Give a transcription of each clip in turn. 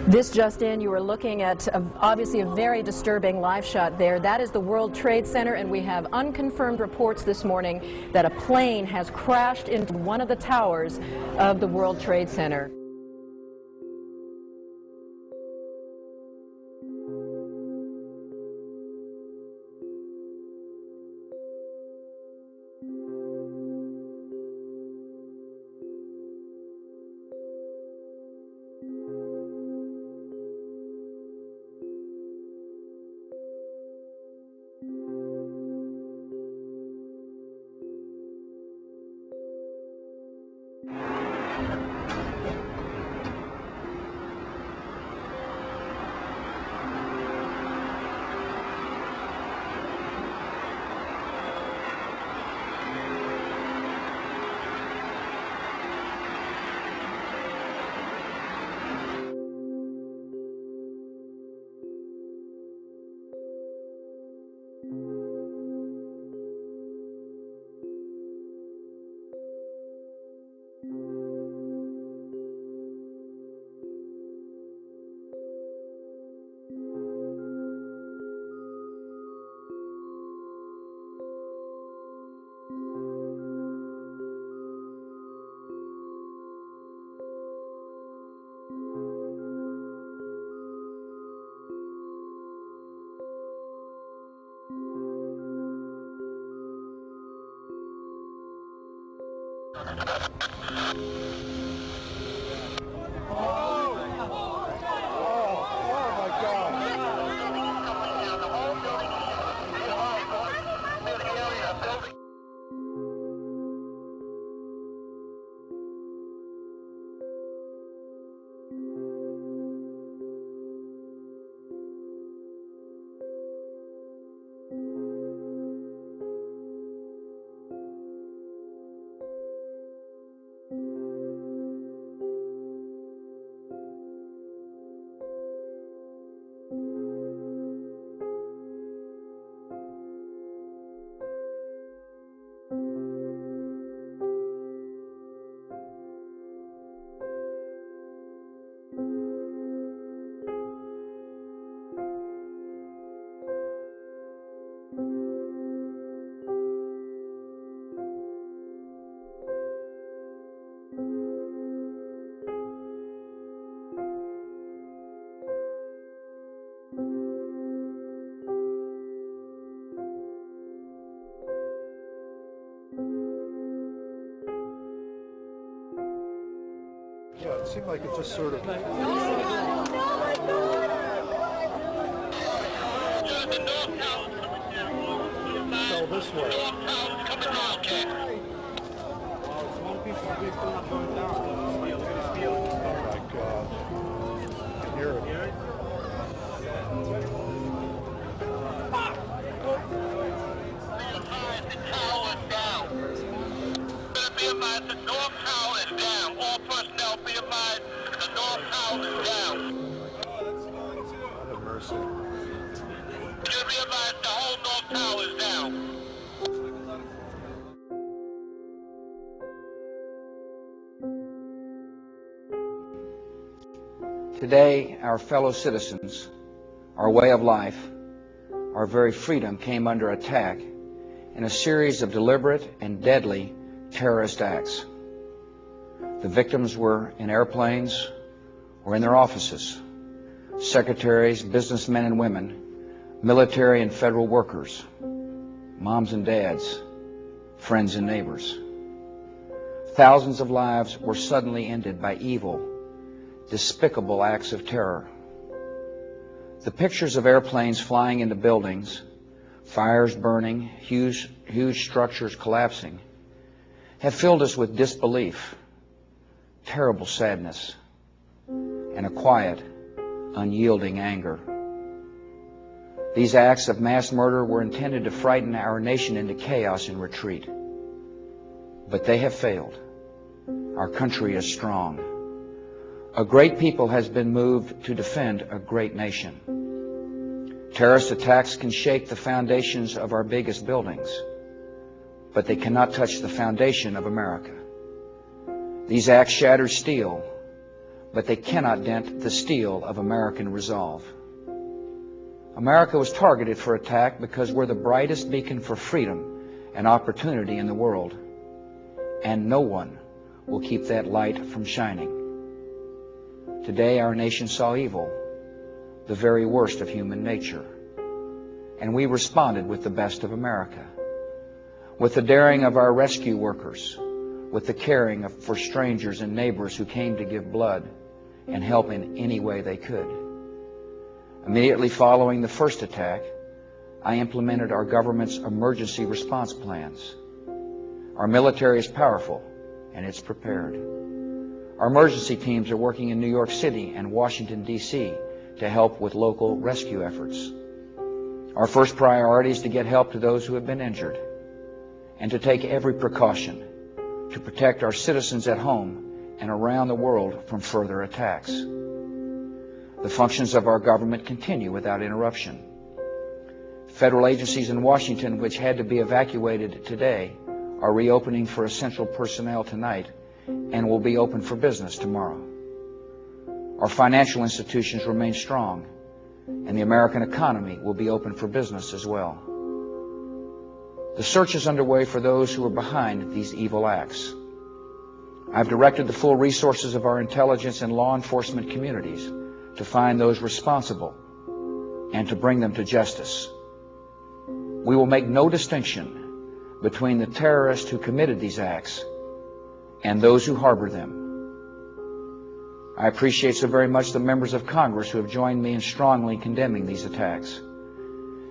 This just in, you are looking at obviously a very disturbing live shot there. That is the World Trade Center, and we have unconfirmed reports this morning that a plane has crashed into one of the towers of the World Trade Center. Yeah, it seemed like it just sort of... fell this way. Oh my God. I can hear it. The North Tower is down. All personnel be advised, the North Tower is down. Have mercy. Just be advised, the whole North Tower is down. Today, our fellow citizens, our way of life, our very freedom came under attack in a series of deliberate and deadly terrorist acts. The victims were in airplanes or in their offices, secretaries, businessmen and women, military and federal workers, moms and dads, friends and neighbors. Thousands of lives were suddenly ended by evil, despicable acts of terror. The pictures of airplanes flying into buildings, fires burning, huge structures collapsing, have filled us with disbelief, terrible sadness, and a quiet, unyielding anger. These acts of mass murder were intended to frighten our nation into chaos and retreat. But they have failed. Our country is strong. A great people has been moved to defend a great nation. Terrorist attacks can shake the foundations of our biggest buildings, but they cannot touch the foundation of America. These acts shatter steel, but they cannot dent the steel of American resolve. America was targeted for attack because we're the brightest beacon for freedom and opportunity in the world, and no one will keep that light from shining. Today our nation saw evil, the very worst of human nature, and we responded with the best of America, with the daring of our rescue workers, with the caring for strangers and neighbors who came to give blood and help in any way they could. Immediately following the first attack, I implemented our government's emergency response plans. Our military is powerful, and it's prepared. Our emergency teams are working in New York City and Washington, D.C. to help with local rescue efforts. Our first priority is to get help to those who have been injured and to take every precaution to protect our citizens at home and around the world from further attacks. The functions of our government continue without interruption. Federal agencies in Washington, which had to be evacuated today, are reopening for essential personnel tonight and will be open for business tomorrow. Our financial institutions remain strong, and the American economy will be open for business as well. The search is underway for those who are behind these evil acts. I've directed the full resources of our intelligence and law enforcement communities to find those responsible and to bring them to justice. We will make no distinction between the terrorists who committed these acts and those who harbor them. I appreciate so very much the members of Congress who have joined me in strongly condemning these attacks.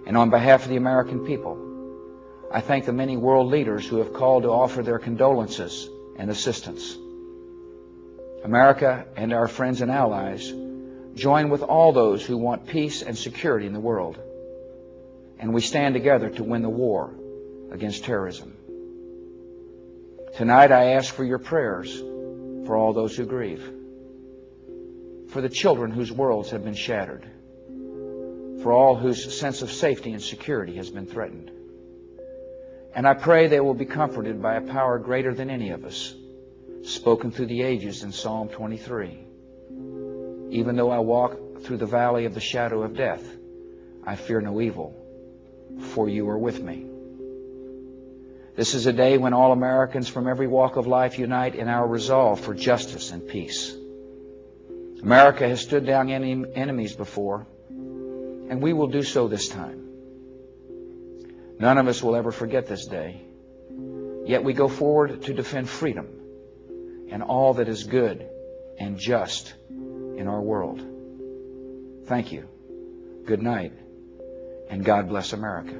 And on behalf of the American people, I thank the many world leaders who have called to offer their condolences and assistance. America and our friends and allies join with all those who want peace and security in the world, and we stand together to win the war against terrorism. Tonight I ask for your prayers for all those who grieve, for the children whose worlds have been shattered, for all whose sense of safety and security has been threatened. And I pray they will be comforted by a power greater than any of us, spoken through the ages in Psalm 23. Even though I walk through the valley of the shadow of death, I fear no evil, for you are with me. This is a day when all Americans from every walk of life unite in our resolve for justice and peace. America has stood down enemies before, and we will do so this time. None of us will ever forget this day, yet we go forward to defend freedom and all that is good and just in our world. Thank you. Good night, and God bless America.